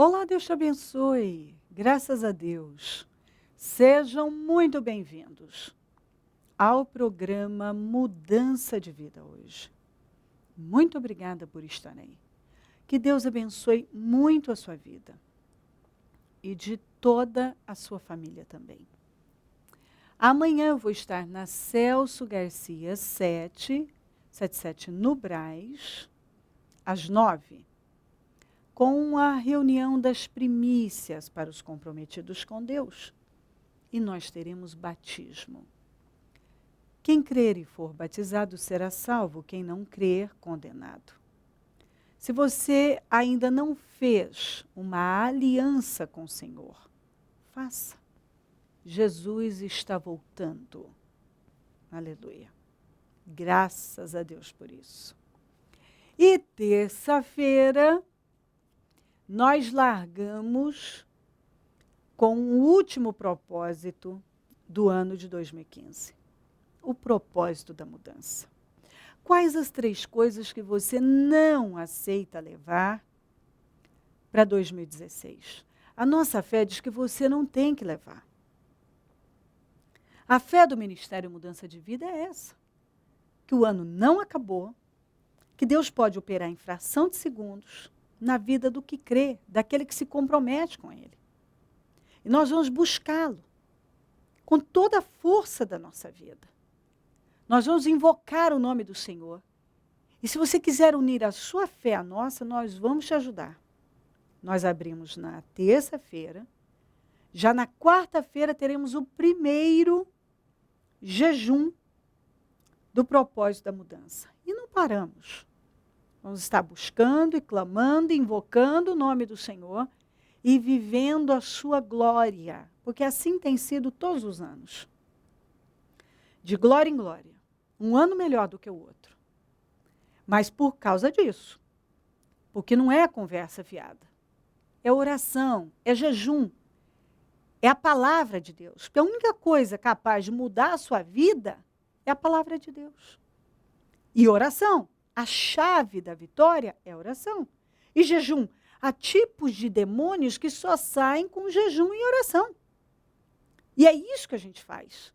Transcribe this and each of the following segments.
Olá, Deus te abençoe. Graças a Deus. Sejam muito bem-vindos ao programa Mudança de Vida hoje. Muito obrigada por estar aí. Que Deus abençoe muito a sua vida e de toda a sua família também. Amanhã eu vou estar na Celso Garcia 777 no Brás, às 9h. Com a reunião das primícias para os comprometidos com Deus. E nós teremos batismo. Quem crer e for batizado será salvo, quem não crer, condenado. Se você ainda não fez uma aliança com o Senhor, faça. Jesus está voltando. Aleluia. Graças a Deus por isso. E terça-feira, nós largamos com o último propósito do ano de 2015. O propósito da mudança. Quais as 3 coisas que você não aceita levar para 2016? A nossa fé diz que você não tem que levar. A fé do Ministério Mudança de Vida é essa. Que o ano não acabou, que Deus pode operar em fração de segundos, na vida do que crê, daquele que se compromete com ele. E nós vamos buscá-lo com toda a força da nossa vida. Nós vamos invocar o nome do Senhor. E se você quiser unir a sua fé à nossa, nós vamos te ajudar. Nós abrimos na terça-feira. Já na quarta-feira teremos o primeiro jejum do propósito da mudança. E não paramos. Vamos estar buscando e clamando, invocando o nome do Senhor e vivendo a sua glória, porque assim tem sido todos os anos. De glória em glória. Um ano melhor do que o outro. Mas por causa disso. Porque não é conversa fiada. É oração, é jejum. É a palavra de Deus. Porque a única coisa capaz de mudar a sua vida é a palavra de Deus. E oração. A chave da vitória é a oração. E jejum. Há tipos de demônios que só saem com jejum e oração. E é isso que a gente faz.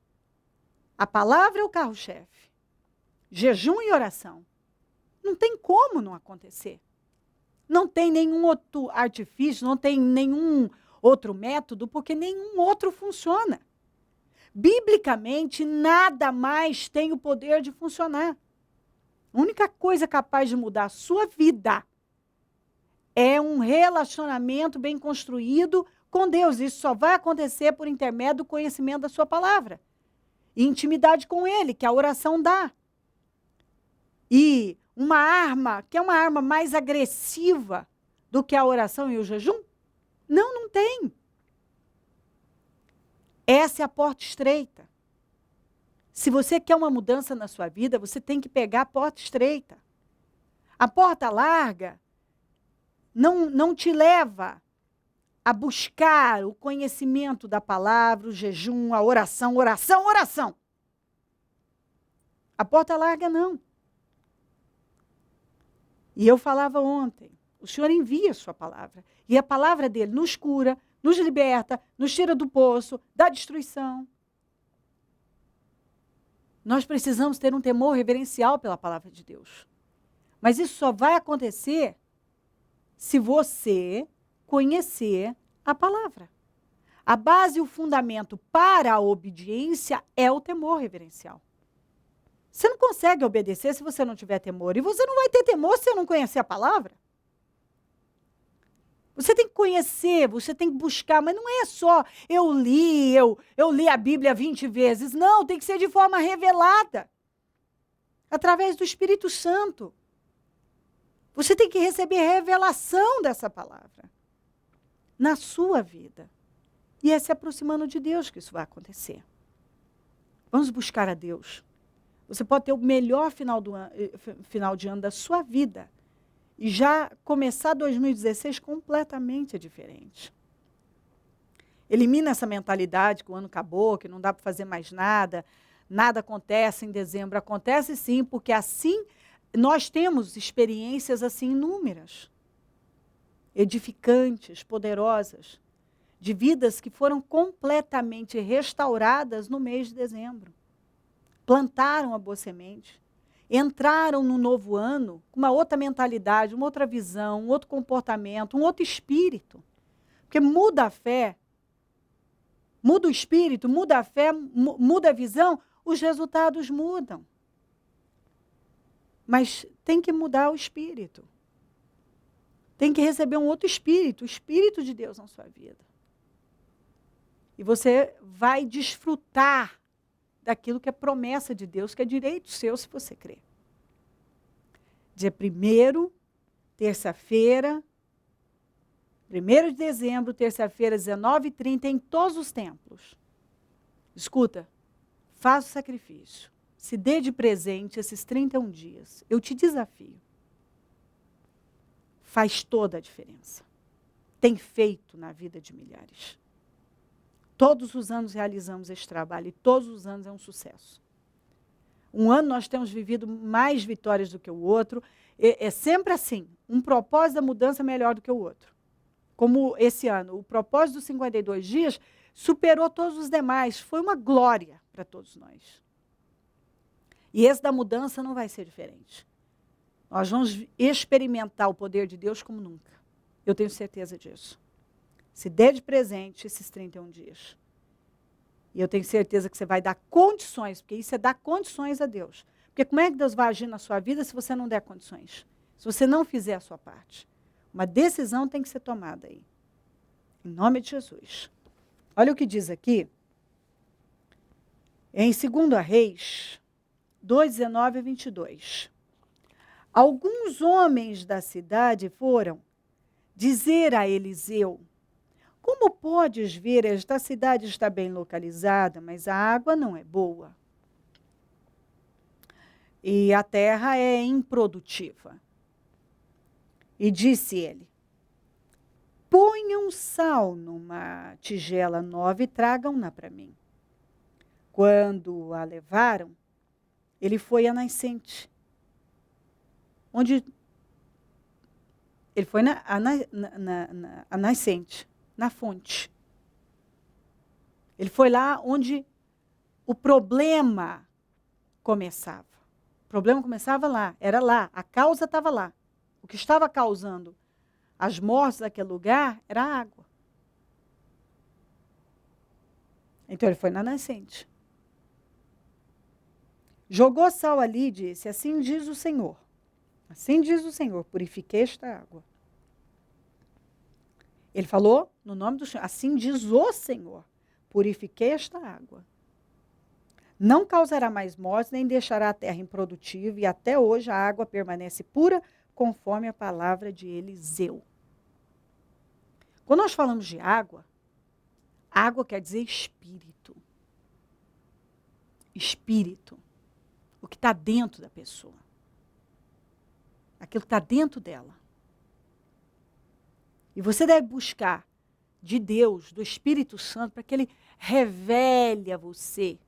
A palavra é o carro-chefe. Jejum e oração. Não tem como não acontecer. Não tem nenhum outro artifício, não tem nenhum outro método, porque nenhum outro funciona. Biblicamente, nada mais tem o poder de funcionar. A única coisa capaz de mudar a sua vida é um relacionamento bem construído com Deus. Isso só vai acontecer por intermédio do conhecimento da sua palavra. E intimidade com Ele, que a oração dá. E uma arma, que é uma arma mais agressiva do que a oração e o jejum? Não, não tem. Essa é a porta estreita. Se você quer uma mudança na sua vida, você tem que pegar a porta estreita. A porta larga não te leva a buscar o conhecimento da palavra, o jejum, a oração, oração, oração. A porta larga não. E eu falava ontem, o Senhor envia a sua palavra. E a palavra dele nos cura, nos liberta, nos tira do poço, da destruição. Nós precisamos ter um temor reverencial pela palavra de Deus. Mas isso só vai acontecer se você conhecer a palavra. A base e o fundamento para a obediência é o temor reverencial. Você não consegue obedecer se você não tiver temor. E você não vai ter temor se você não conhecer a palavra. Você tem que conhecer, você tem que buscar, mas não é só eu li a Bíblia 20 vezes. Não, tem que ser de forma revelada. Através do Espírito Santo. Você tem que receber revelação dessa palavra. Na sua vida. E é se aproximando de Deus que isso vai acontecer. Vamos buscar a Deus. Você pode ter o melhor final de ano da sua vida. E já começar 2016 completamente diferente. Elimina essa mentalidade que o ano acabou, que não dá para fazer mais nada, nada acontece em dezembro. Acontece sim, porque assim nós temos experiências assim inúmeras. edificantes, poderosas, de vidas que foram completamente restauradas no mês de dezembro. Plantaram a boa semente, entraram no novo ano com uma outra mentalidade, uma outra visão, um outro comportamento, um outro espírito. Porque muda a fé, muda o espírito, muda a fé, muda a visão, os resultados mudam. Mas tem que mudar o espírito. Tem que receber um outro espírito, o Espírito de Deus na sua vida. E você vai desfrutar daquilo que é promessa de Deus, que é direito seu se você crer. Dia 1º, terça-feira, 1º de dezembro, terça-feira, 19h30, em todos os templos. Escuta, faça o sacrifício. Se dê de presente esses 31 dias. Eu te desafio. Faz toda a diferença. Tem feito na vida de milhares. Todos os anos realizamos esse trabalho e todos os anos é um sucesso. Um ano nós temos vivido mais vitórias do que o outro. É sempre assim, um propósito da mudança é melhor do que o outro. Como esse ano, o propósito dos 52 dias superou todos os demais. Foi uma glória para todos nós. E esse da mudança não vai ser diferente. Nós vamos experimentar o poder de Deus como nunca. Eu tenho certeza disso. Se dê de presente esses 31 dias. E eu tenho certeza que você vai dar condições, porque isso é dar condições a Deus. Porque como é que Deus vai agir na sua vida se você não der condições? Se você não fizer a sua parte. Uma decisão tem que ser tomada aí. Em nome de Jesus. Olha o que diz aqui. Em 2 Reis 2:19-22. Alguns homens da cidade foram dizer a Eliseu: como podes ver, esta cidade está bem localizada, mas a água não é boa. E a terra é improdutiva. E disse ele: ponham sal numa tigela nova e tragam-na para mim. Quando a levaram, ele foi à nascente. Onde ele foi a nascente, na fonte. Ele foi lá onde o problema começava. O problema começava lá, era lá, a causa estava lá. O que estava causando as mortes daquele lugar era a água. Então ele foi na nascente. Jogou sal ali e disse: assim diz o Senhor. Assim diz o Senhor, purifiquei esta água. Ele falou no nome do Senhor. Assim diz o Senhor, purifiquei esta água. Não causará mais mortes, nem deixará a terra improdutiva, e até hoje a água permanece pura, conforme a palavra de Eliseu. Quando nós falamos de água quer dizer espírito. Espírito. O que está dentro da pessoa. Aquilo que está dentro dela. E você deve buscar de Deus, do Espírito Santo, para que Ele revele a você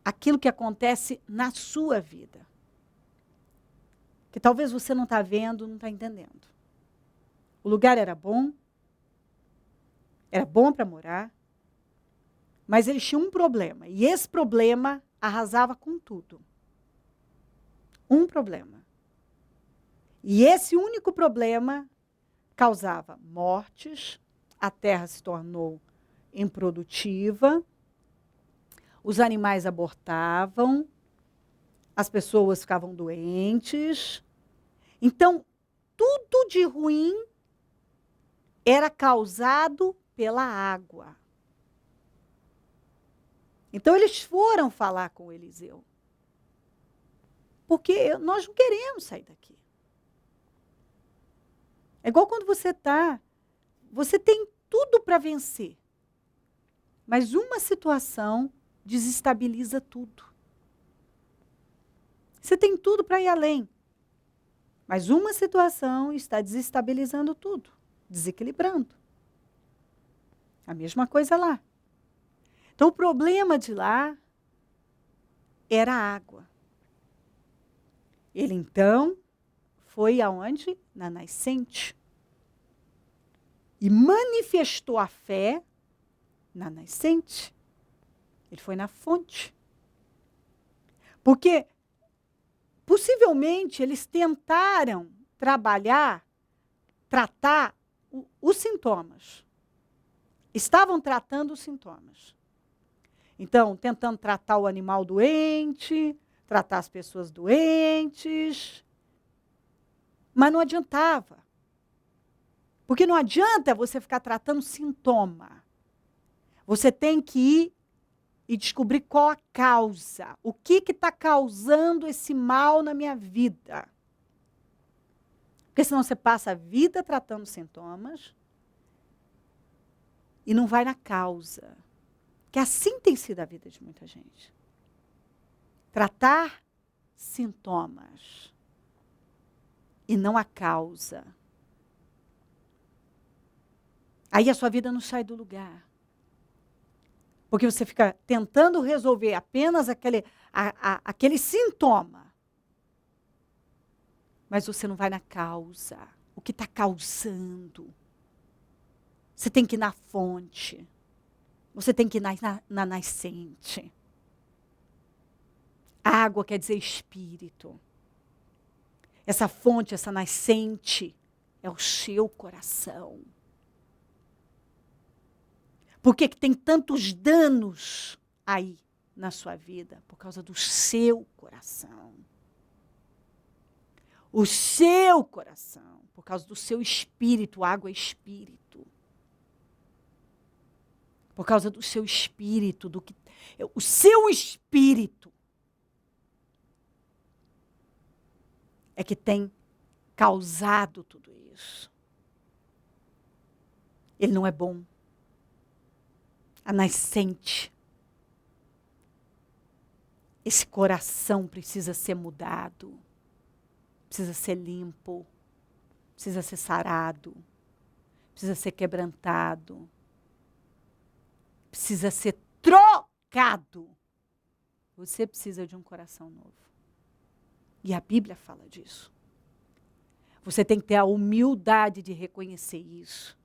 aquilo que acontece na sua vida. Que talvez você não está vendo, não está entendendo. O lugar era bom para morar, mas eles tinham um problema. E esse problema arrasava com tudo. Um problema. E esse único problema causava mortes, a terra se tornou improdutiva, os animais abortavam, as pessoas ficavam doentes. Então, tudo de ruim era causado pela água. Então, eles foram falar com Eliseu. Porque nós não queremos sair daqui. É igual quando você tem tudo para vencer. Mas uma situação desestabiliza tudo. Você tem tudo para ir além. Mas uma situação está desestabilizando tudo, desequilibrando. A mesma coisa lá. Então, o problema de lá era a água. Ele, então, foi aonde? Na nascente. E manifestou a fé na nascente. Ele foi na fonte. Porque, possivelmente, eles tentaram tratar os sintomas. Estavam tratando os sintomas. Então, tentando tratar o animal doente, tratar as pessoas doentes. Mas não adiantava. Porque não adianta você ficar tratando sintoma. Você tem que ir e descobrir qual a causa. O que está causando esse mal na minha vida? Porque senão você passa a vida tratando sintomas e não vai na causa. Que assim tem sido a vida de muita gente. Tratar sintomas e não a causa. Aí a sua vida não sai do lugar. Porque você fica tentando resolver apenas aquele sintoma. Mas você não vai na causa. O que está causando. Você tem que ir na fonte. Você tem que ir na nascente. Água quer dizer espírito. Essa fonte, essa nascente, é o seu coração. Por que tem tantos danos aí na sua vida? Por causa do seu coração. O seu coração, por causa do seu espírito, água é espírito. Por causa do seu espírito, o seu espírito é que tem causado tudo isso. Ele não é bom. A nascente. Esse coração precisa ser mudado. Precisa ser limpo. Precisa ser sarado. Precisa ser quebrantado. Precisa ser trocado. Você precisa de um coração novo. E a Bíblia fala disso. Você tem que ter a humildade de reconhecer isso.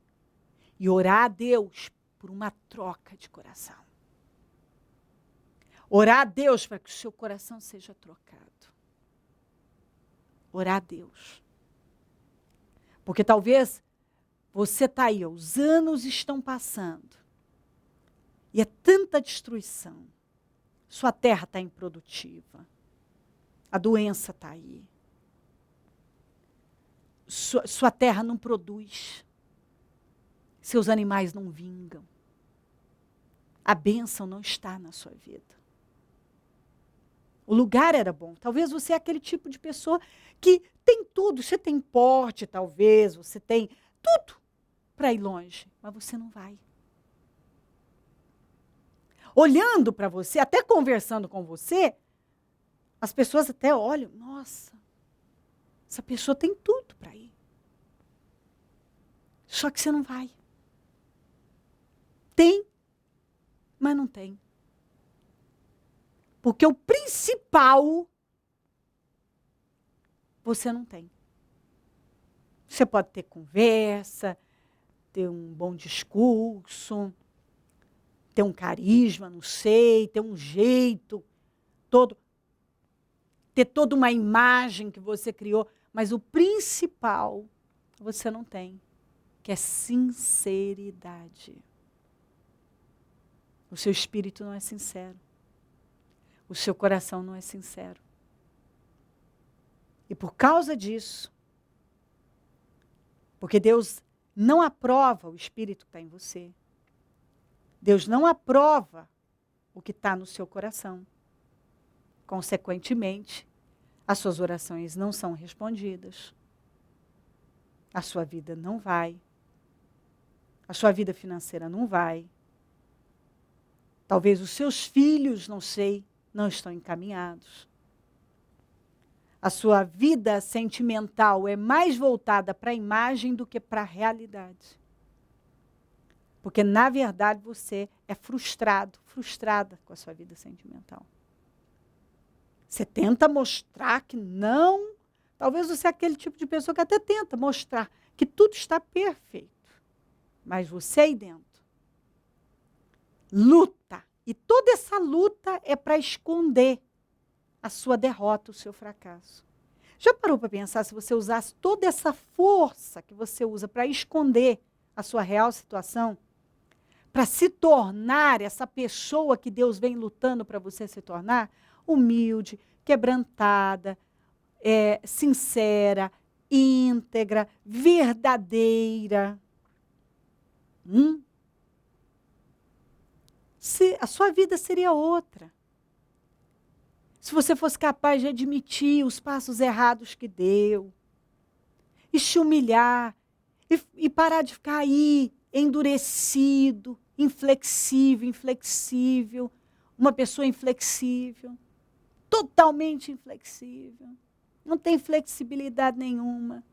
E orar a Deus por uma troca de coração. Orar a Deus para que o seu coração seja trocado. Orar a Deus. Porque talvez você está aí, os anos estão passando. E é tanta destruição. Sua terra está improdutiva. A doença está aí. Sua terra não produz. Seus animais não vingam. A bênção não está na sua vida. O lugar era bom. Talvez você é aquele tipo de pessoa que tem tudo. Você tem porte, talvez. Você tem tudo para ir longe. Mas você não vai. Olhando para você, até conversando com você, as pessoas até olham. Nossa, essa pessoa tem tudo para ir. Só que você não vai. Tem, mas não tem. Porque o principal, você não tem. Você pode ter conversa, ter um bom discurso, ter um carisma, não sei, ter um jeito, ter toda uma imagem que você criou, mas o principal você não tem, que é sinceridade. O seu espírito não é sincero. O seu coração não é sincero. E por causa disso, porque Deus não aprova o espírito que está em você. Deus não aprova o que está no seu coração. Consequentemente, as suas orações não são respondidas. A sua vida não vai. A sua vida financeira não vai. Talvez os seus filhos, não sei, não estão encaminhados. A sua vida sentimental é mais voltada para a imagem do que para a realidade. Porque, na verdade, você é frustrada com a sua vida sentimental. Você tenta mostrar que não Talvez você é aquele tipo de pessoa que até tenta mostrar que tudo está perfeito. Mas você aí dentro luta. E toda essa luta é para esconder a sua derrota, o seu fracasso. Já parou para pensar se você usasse toda essa força que você usa para esconder a sua real situação? Para se tornar essa pessoa que Deus vem lutando para você se tornar? Humilde, quebrantada, sincera, íntegra, verdadeira. A sua vida seria outra. Se você fosse capaz de admitir os passos errados que deu, e se humilhar, e parar de ficar aí endurecido, inflexível, uma pessoa inflexível, totalmente inflexível, não tem flexibilidade nenhuma.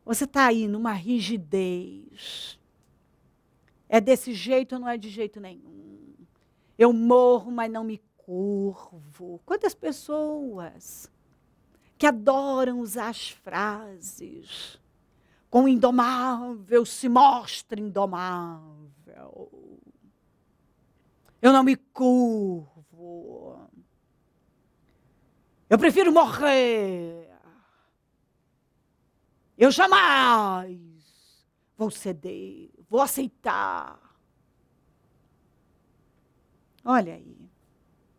Você está aí numa rigidez. É desse jeito ou não é de jeito nenhum? Eu morro, mas não me curvo. Quantas pessoas que adoram usar as frases com indomável se mostra indomável. Eu não me curvo. Eu prefiro morrer. Eu jamais vou ceder, vou aceitar. Olha aí.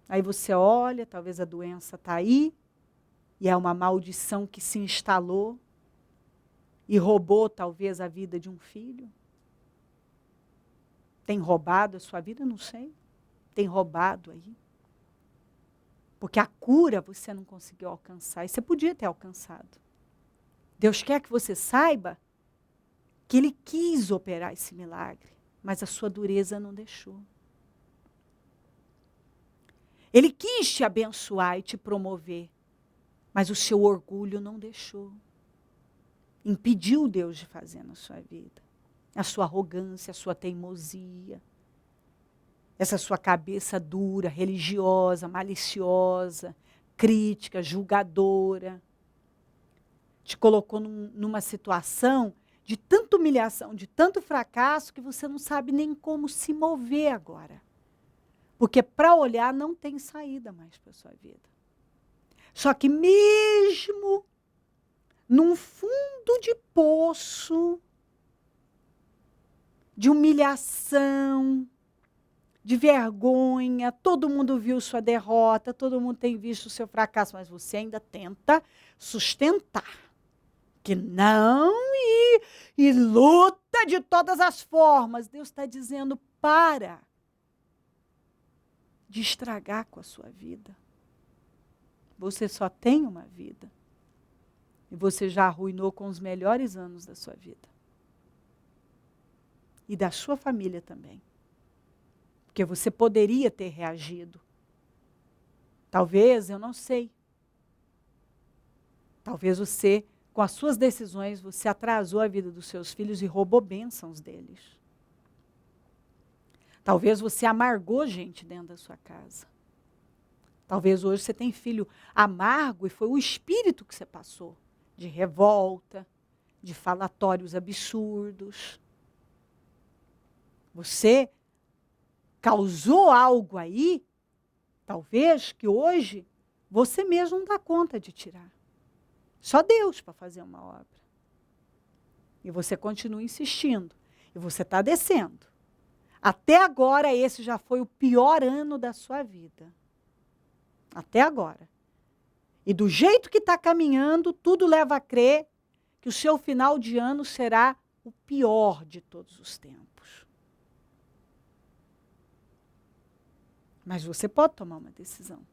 Aí você olha, talvez a doença está aí, e é uma maldição que se instalou e roubou talvez a vida de um filho. Tem roubado a sua vida? Não sei. Tem roubado aí. Porque a cura você não conseguiu alcançar, e você podia ter alcançado. Deus quer que você saiba que Ele quis operar esse milagre, mas a sua dureza não deixou. Ele quis te abençoar e te promover, mas o seu orgulho não deixou. Impediu Deus de fazer na sua vida. A sua arrogância, a sua teimosia, essa sua cabeça dura, religiosa, maliciosa, crítica, julgadora, te colocou numa situação de tanta humilhação, de tanto fracasso, que você não sabe nem como se mover agora. Porque para olhar não tem saída mais para a sua vida. Só que mesmo num fundo de poço, de humilhação, de vergonha, todo mundo viu sua derrota, todo mundo tem visto o seu fracasso, mas você ainda tenta sustentar. Que não e luta de todas as formas. Deus está dizendo, para de estragar com a sua vida. Você só tem uma vida. E você já arruinou com os melhores anos da sua vida. E da sua família também. Porque você poderia ter reagido. Talvez, eu não sei. Talvez você, com as suas decisões, você atrasou a vida dos seus filhos e roubou bênçãos deles. Talvez você amargou gente dentro da sua casa. Talvez hoje você tem filho amargo e foi o espírito que você passou. De revolta, de falatórios absurdos. Você causou algo aí, talvez, que hoje você mesmo não dá conta de tirar. Só Deus para fazer uma obra. E você continua insistindo. E você está descendo. Até agora, esse já foi o pior ano da sua vida. Até agora. E do jeito que está caminhando, tudo leva a crer que o seu final de ano será o pior de todos os tempos. Mas você pode tomar uma decisão.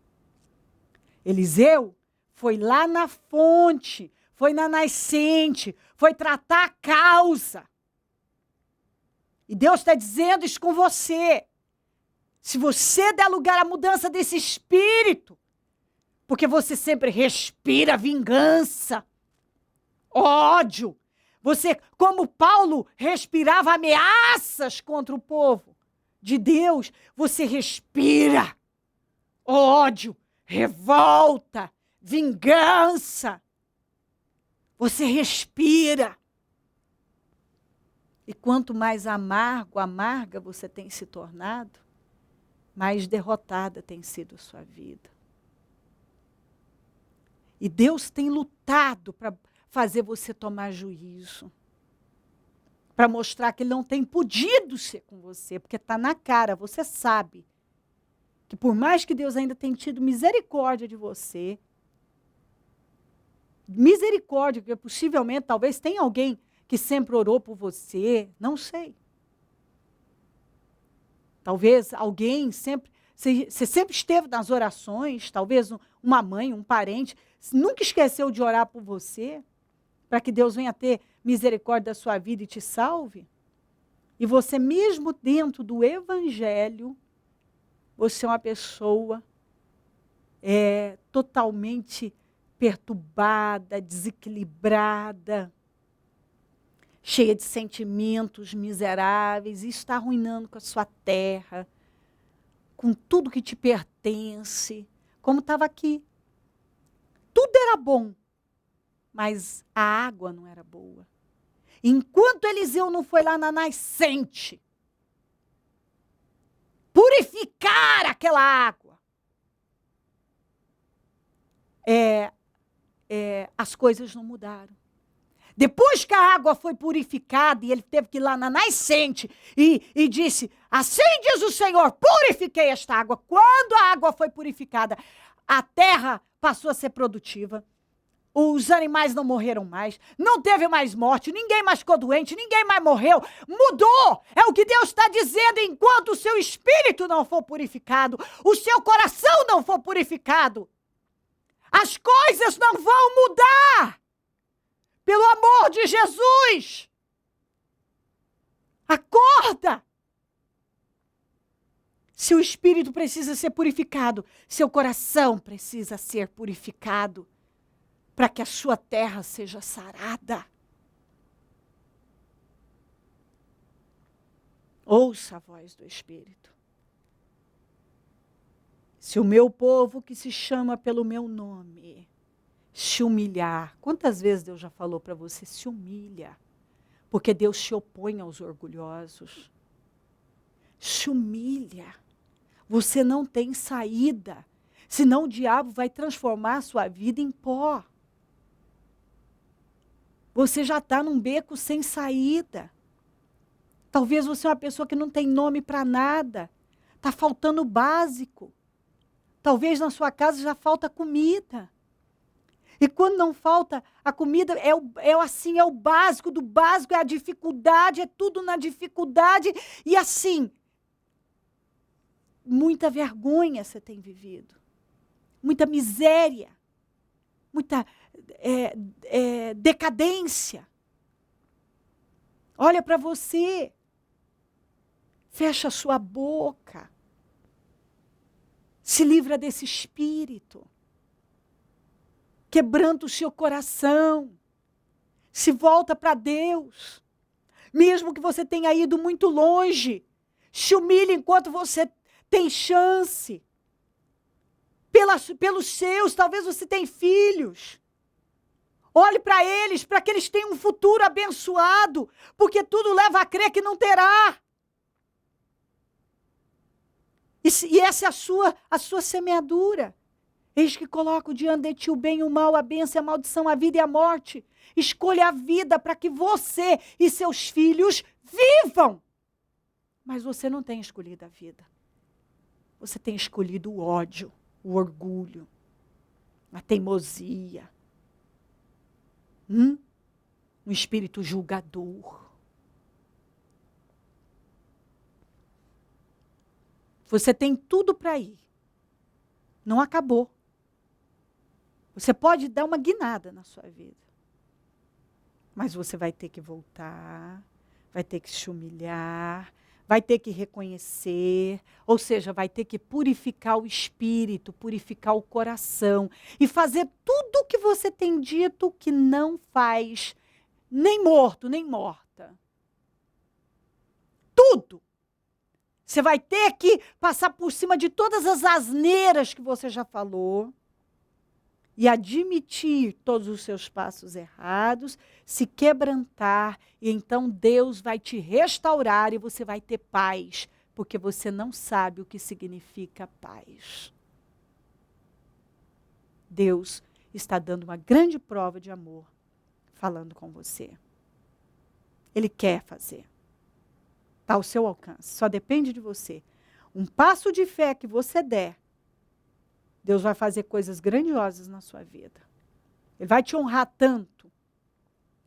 Eliseu foi lá na fonte, foi na nascente, foi tratar a causa. E Deus está dizendo isso com você. Se você der lugar à mudança desse espírito, porque você sempre respira vingança, ódio. Você, como Paulo, respirava ameaças contra o povo de Deus, você respira ódio, revolta, vingança. Você respira. E quanto mais amarga você tem se tornado, mais derrotada tem sido a sua vida. E Deus tem lutado para fazer você tomar juízo. Para mostrar que Ele não tem podido ser com você, porque está na cara, você sabe. Que por mais que Deus ainda tenha tido misericórdia de você, misericórdia, porque possivelmente, talvez tenha alguém que sempre orou por você, não sei. Talvez alguém sempre, você sempre esteve nas orações, talvez uma mãe, um parente, nunca esqueceu de orar por você, para que Deus venha ter misericórdia da sua vida e te salve. E você mesmo dentro do Evangelho, você é uma pessoa totalmente perturbada, desequilibrada, cheia de sentimentos miseráveis, e está arruinando com a sua terra, com tudo que te pertence, como estava aqui. Tudo era bom, mas a água não era boa. Enquanto Eliseu não foi lá na nascente, purificar aquela água, as coisas não mudaram. Depois que a água foi purificada, e ele teve que ir lá na nascente e disse, assim diz o Senhor, purifiquei esta água. Quando a água foi purificada, a terra passou a ser produtiva. Os animais não morreram mais, não teve mais morte, ninguém mais ficou doente, ninguém mais morreu. Mudou! É o que Deus está dizendo. Enquanto o seu espírito não for purificado, o seu coração não for purificado, as coisas não vão mudar. Pelo amor de Jesus! Acorda! Seu espírito precisa ser purificado, seu coração precisa ser purificado, para que a sua terra seja sarada. Ouça a voz do Espírito. Se o meu povo que se chama pelo meu nome se humilhar. Quantas vezes Deus já falou para você, se humilha? Porque Deus se opõe aos orgulhosos. Se humilha. Você não tem saída. Senão o diabo vai transformar a sua vida em pó. Você já está num beco sem saída. Talvez você é uma pessoa que não tem nome para nada. Está faltando o básico. Talvez na sua casa já falta comida. E quando não falta a comida, é o básico do básico, é a dificuldade, é tudo na dificuldade. E assim, muita vergonha você tem vivido. Muita miséria. Muita decadência. Olha para você. Fecha a sua boca. Se livra desse espírito. Quebranta o seu coração. Se volta para Deus. Mesmo que você tenha ido muito longe. Se humilhe enquanto você tem chance. Pelos seus, talvez você tenha filhos. Olhe para eles, para que eles tenham um futuro abençoado. Porque tudo leva a crer que não terá. E essa é a sua semeadura. Eis que coloco diante de ti o bem e o mal, a bênção, a maldição, a vida e a morte. Escolha a vida para que você e seus filhos vivam. Mas você não tem escolhido a vida. Você tem escolhido o ódio, o orgulho, a teimosia. Um espírito julgador. Você tem tudo para ir. Não acabou. Você pode dar uma guinada na sua vida. Mas você vai ter que voltar, vai ter que se humilhar, vai ter que reconhecer, ou seja, vai ter que purificar o espírito, purificar o coração e fazer tudo o que você tem dito que não faz, nem morto, nem morta. Tudo. Você vai ter que passar por cima de todas as asneiras que você já falou e admitir todos os seus passos errados, se quebrantar, e então Deus vai te restaurar e você vai ter paz, porque você não sabe o que significa paz. Deus está dando uma grande prova de amor, falando com você. Ele quer fazer. Está ao seu alcance, só depende de você. Um passo de fé que você der, Deus vai fazer coisas grandiosas na sua vida. Ele vai te honrar tanto,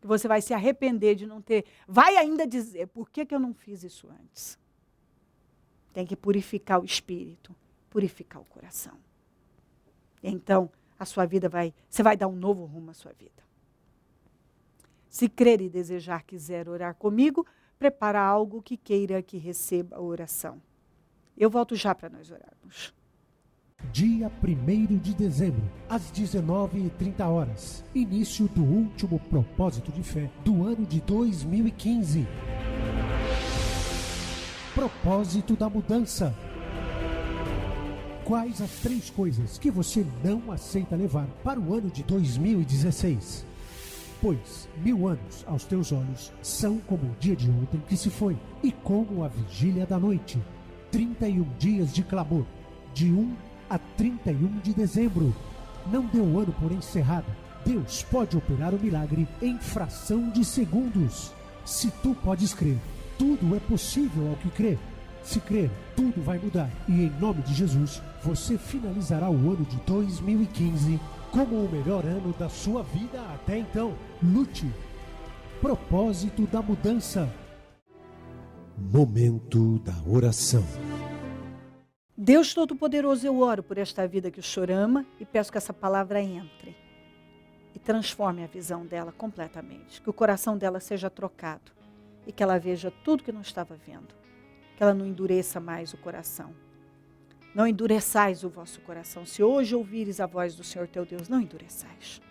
que você vai se arrepender de não ter. Vai ainda dizer, por que eu não fiz isso antes? Tem que purificar o espírito, purificar o coração. Então, a sua vida você vai dar um novo rumo à sua vida. Se crer e desejar, quiser orar comigo, prepara algo que queira que receba a oração. Eu volto já para nós orarmos. Dia 1º de dezembro, às 19h30, início do último propósito de fé do ano de 2015. Propósito da mudança. Quais as 3 coisas que você não aceita levar para o ano de 2016? Pois 1000 anos aos teus olhos são como o dia de ontem que se foi, e como a vigília da noite. 31 dias de clamor, de 1 a 31 de dezembro. Não dê o ano por encerrado. Deus pode operar o milagre em fração de segundos. Se tu podes crer, tudo é possível ao que crê. Se crer, tudo vai mudar. E em nome de Jesus, você finalizará o ano de 2015 como o melhor ano da sua vida até então. Lute. Propósito da mudança. Momento da oração. Deus Todo-Poderoso, eu oro por esta vida que o Senhor ama e peço que essa palavra entre e transforme a visão dela completamente. Que o coração dela seja trocado e que ela veja tudo que não estava vendo. Que ela não endureça mais o coração. Não endureçais o vosso coração. Se hoje ouvires a voz do Senhor teu Deus, não endureçais.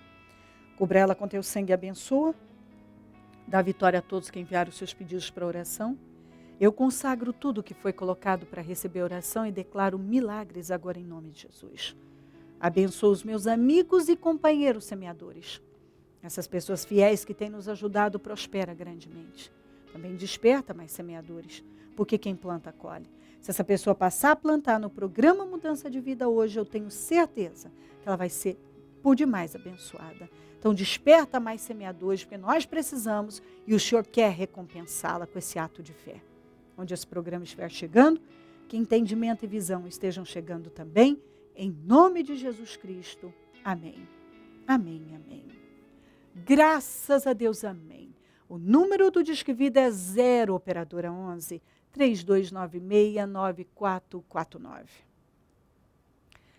Cubra ela com teu sangue e abençoa. Dá vitória a todos que enviaram os seus pedidos para oração. Eu consagro tudo que foi colocado para receber oração e declaro milagres agora em nome de Jesus. Abençoa os meus amigos e companheiros semeadores. Essas pessoas fiéis que têm nos ajudado prospera grandemente. Também desperta mais semeadores, porque quem planta, colhe. Se essa pessoa passar a plantar no programa Mudança de Vida hoje, eu tenho certeza que ela vai ser por demais abençoada. Então desperta mais semeadores, porque nós precisamos e o Senhor quer recompensá-la com esse ato de fé. Onde esse programa estiver chegando, que entendimento e visão estejam chegando também, em nome de Jesus Cristo. Amém. Amém, amém. Graças a Deus, amém. O número do Disque Vida é 0, operadora 11, 3296-9449.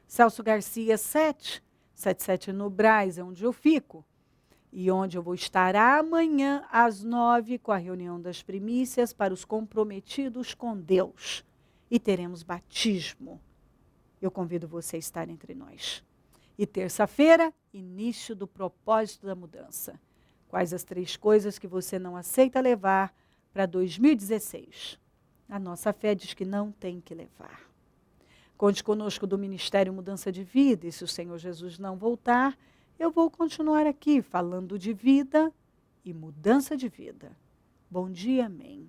Celso Garcia, 777 no Brás, é onde eu fico. E onde eu vou estar amanhã, às 9, com a reunião das primícias para os comprometidos com Deus. E teremos batismo. Eu convido você a estar entre nós. E terça-feira, início do propósito da mudança. Quais as 3 coisas que você não aceita levar para 2016? A nossa fé diz que não tem que levar. Conte conosco do Ministério Mudança de Vida. E se o Senhor Jesus não voltar, eu vou continuar aqui falando de vida e mudança de vida. Bom dia, amém.